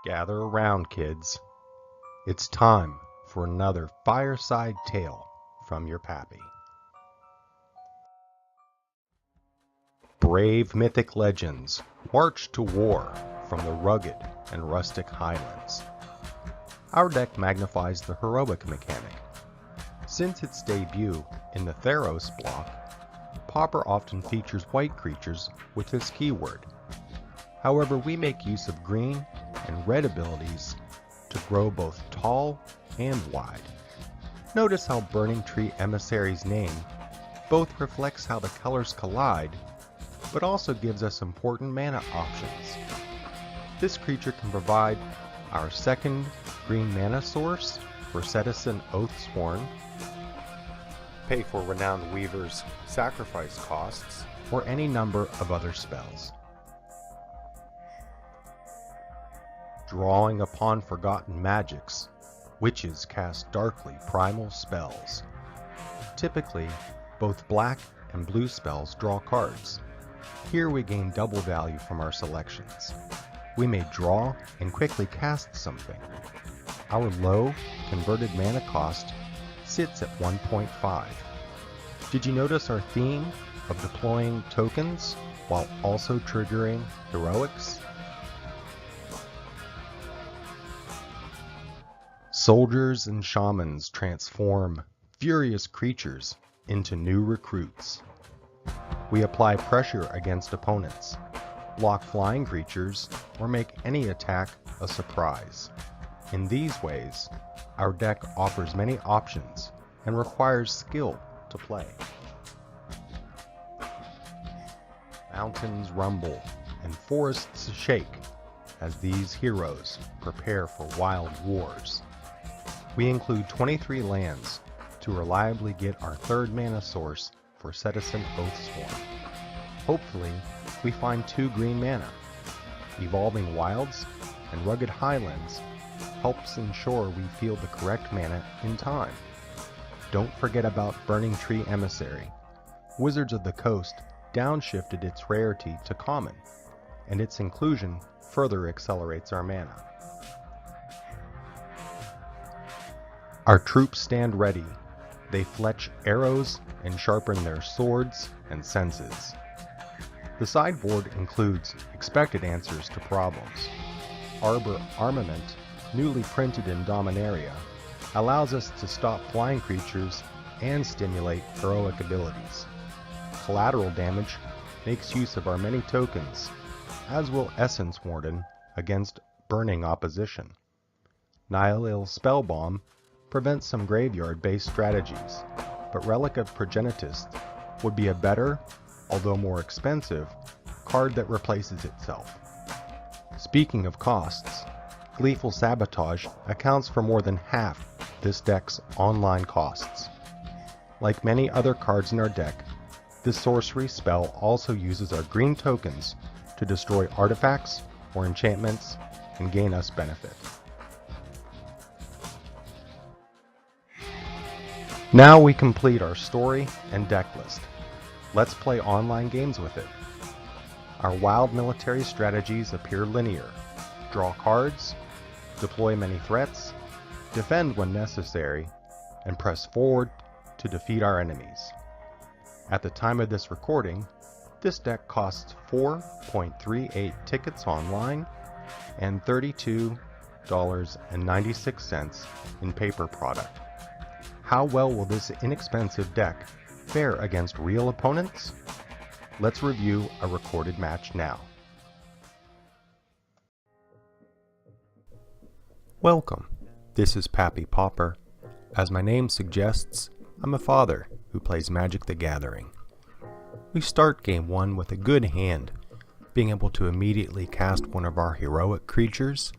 Gather around, kids. It's time for another fireside tale from your pappy. Brave mythic legends march to war from the rugged and rustic highlands. Our deck magnifies the heroic mechanic. Since its debut in the Theros-block, Pauper often features white creatures with this keyword. However, we make use of green and red abilities to grow both tall and wide. Notice how Burning Tree Emissary's name both reflects how the colors collide, but also gives us important mana options. This creature can provide our second green mana source for Citizen Oathsworn, pay for Renowned Weaver's sacrifice costs, or any number of other spells. Drawing upon forgotten magics, witches cast darkly primal spells. Typically, both black and blue spells draw cards. Here we gain double value from our selections. We may draw and quickly cast something. Our low converted mana cost sits at 1.5. Did you notice our theme of deploying tokens while also triggering heroics? Soldiers and shamans transform furious creatures into new recruits. We apply pressure against opponents, block flying creatures, or make any attack a surprise. In these ways, our deck offers many options and requires skill to play. Mountains rumble and forests shake as these heroes prepare for wild wars. We include 23 lands to reliably get our third mana source for Citizen Oathsworn. Hopefully, we find 2 green mana. Evolving Wilds and Rugged Highlands helps ensure we field the correct mana in time. Don't forget about Burning Tree Emissary. Wizards of the Coast downshifted its rarity to common, and its inclusion further accelerates our mana. Our troops stand ready. They fletch arrows and sharpen their swords and senses. The sideboard includes expected answers to problems. Arbor Armament, newly printed in Dominaria, allows us to stop flying creatures and stimulate heroic abilities. Collateral Damage makes use of our many tokens, as will Essence Warden against burning opposition. Nihil Spellbomb prevents some graveyard-based strategies, but Relic of Progenitus would be a better, although more expensive, card that replaces itself. Speaking of costs, Gleeful Sabotage accounts for more than half this deck's online costs. Like many other cards in our deck, this sorcery spell also uses our green tokens to destroy artifacts or enchantments and gain us benefit. Now we complete our story and deck list. Let's play online games with it. Our wild military strategies appear linear. Draw cards, deploy many threats, defend when necessary, and press forward to defeat our enemies. At the time of this recording, this deck costs 4.38 tickets online and $32.96 in paper product. How well will this inexpensive deck fare against real opponents? Let's review a recorded match now. Welcome. This is MtG Pauper. As my name suggests, I'm a father who plays Magic the Gathering. We start game 1 with a good hand, being able to immediately cast one of our heroic creatures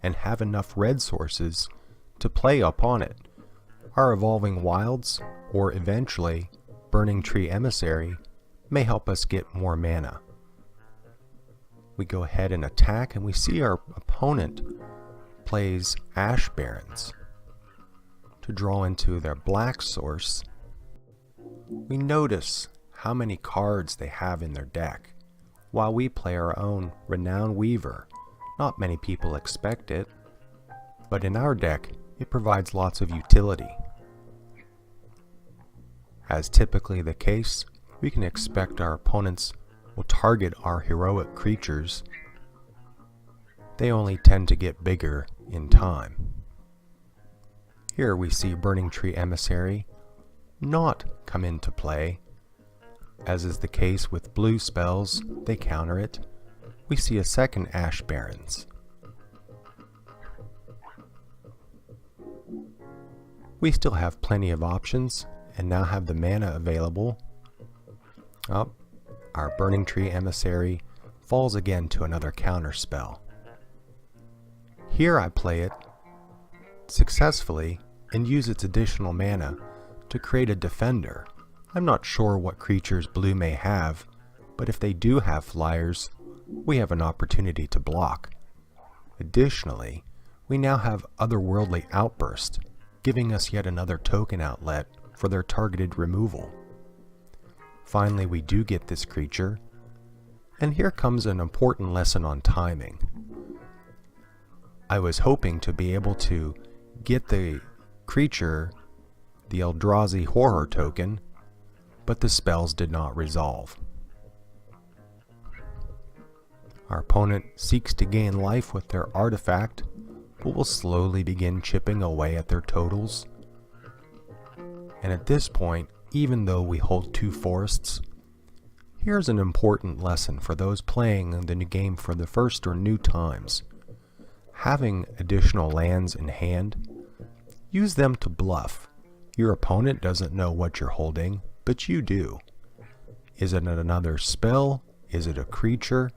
and have enough red sources to play upon it. Our Evolving Wilds, or eventually Burning Tree Emissary, may help us get more mana. We go ahead and attack, and we see our opponent plays Ash Barrens to draw into their black source. We notice how many cards they have in their deck, while we play our own Renowned Weaver Not many people expect it, but in our deck, it provides lots of utility. As typically the case, we can expect our opponents will target our heroic creatures. They only tend to get bigger in time. Here we see Burning Tree Emissary not come into play. As is the case with blue spells, they counter it. We see a second Ash Barrens. We still have plenty of options and now have the mana available. Oh, our Burning Tree Emissary falls again to another counter spell. Here I play it successfully and use its additional mana to create a defender. I'm not sure what creatures blue may have, but if they do have flyers, we have an opportunity to block. Additionally, we now have Otherworldly Outburst, giving us yet another token outlet for their targeted removal. Finally, we do get this creature, and here comes an important lesson on timing. I was hoping to be able to get the creature, the Eldrazi Horror token, but the spells did not resolve. Our opponent seeks to gain life with their artifact, but will slowly begin chipping away at their totals. And at this point, even though we hold 2 forests, here's an important lesson for those playing the new game for the first or new times. Having additional lands in hand, use them to bluff. Your opponent doesn't know what you're holding, but you do. Is it another spell? Is it a creature?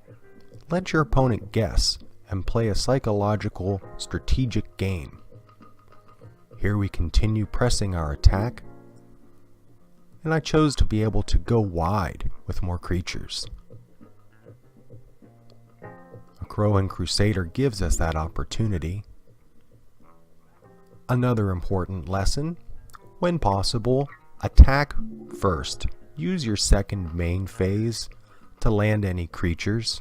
Let your opponent guess and play a psychological, strategic game. Here we continue pressing our attack, and I chose to be able to go wide with more creatures. A Crowan Crusader gives us that opportunity. Another important lesson, when possible, attack first. Use your second main phase to land any creatures.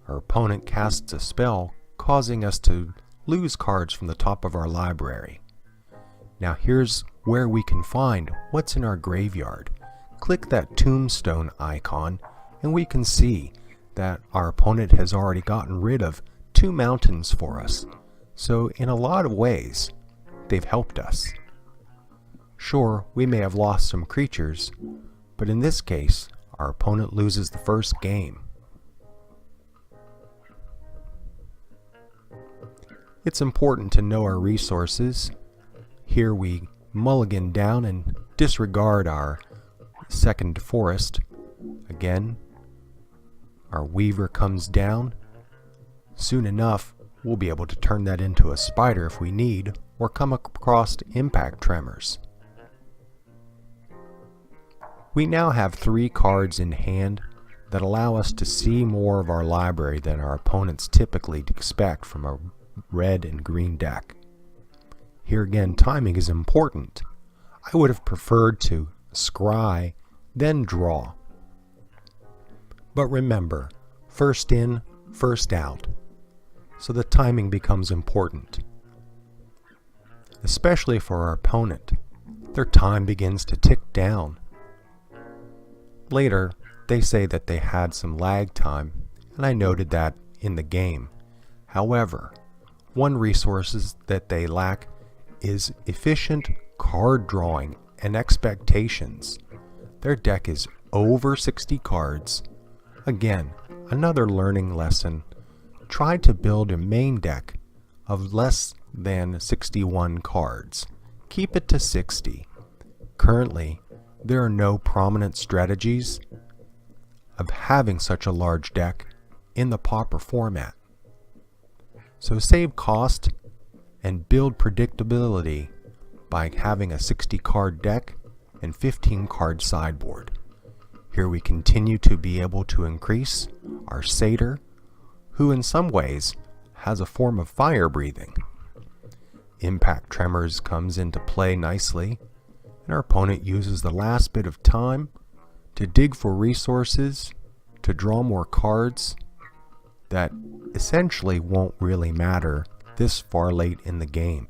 Our opponent casts a spell, causing us to lose cards from the top of our library. Now here's where we can find what's in our graveyard. Click that tombstone icon and we can see that our opponent has already gotten rid of 2 mountains for us. So in a lot of ways, they've helped us. Sure, we may have lost some creatures, but in this case, our opponent loses the first game. It's important to know our resources. Here we mulligan down and disregard our second forest. Again, our Weaver comes down. Soon enough, we'll be able to turn that into a spider if we need, or come across impact tremors. We now have 3 cards in hand that allow us to see more of our library than our opponents typically expect from a red and green deck. Here again, timing is important. I would have preferred to scry, then draw. But remember, first in, first out. So the timing becomes important. Especially for our opponent, their time begins to tick down. Later, they say that they had some lag time, and I noted that in the game. However, one resource that they lack is efficient card drawing and expectations. Their deck is over 60 cards. Again, another learning lesson. Try to build a main deck of less than 61 cards. Keep it to 60. Currently, there are no prominent strategies of having such a large deck in the Pauper format. So save cost and build predictability by having a 60 card deck and 15 card sideboard. Here we continue to be able to increase our Satyr, who in some ways has a form of fire breathing. Impact Tremors comes into play nicely, and our opponent uses the last bit of time to dig for resources, to draw more cards that essentially won't really matter this far late in the game.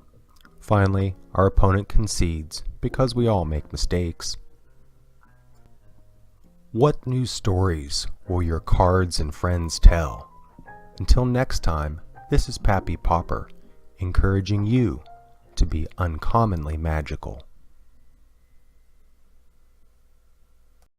Finally, our opponent concedes because we all make mistakes. What new stories will your cards and friends tell? Until next time, this is MtG Pauper, encouraging you to be uncommonly magical.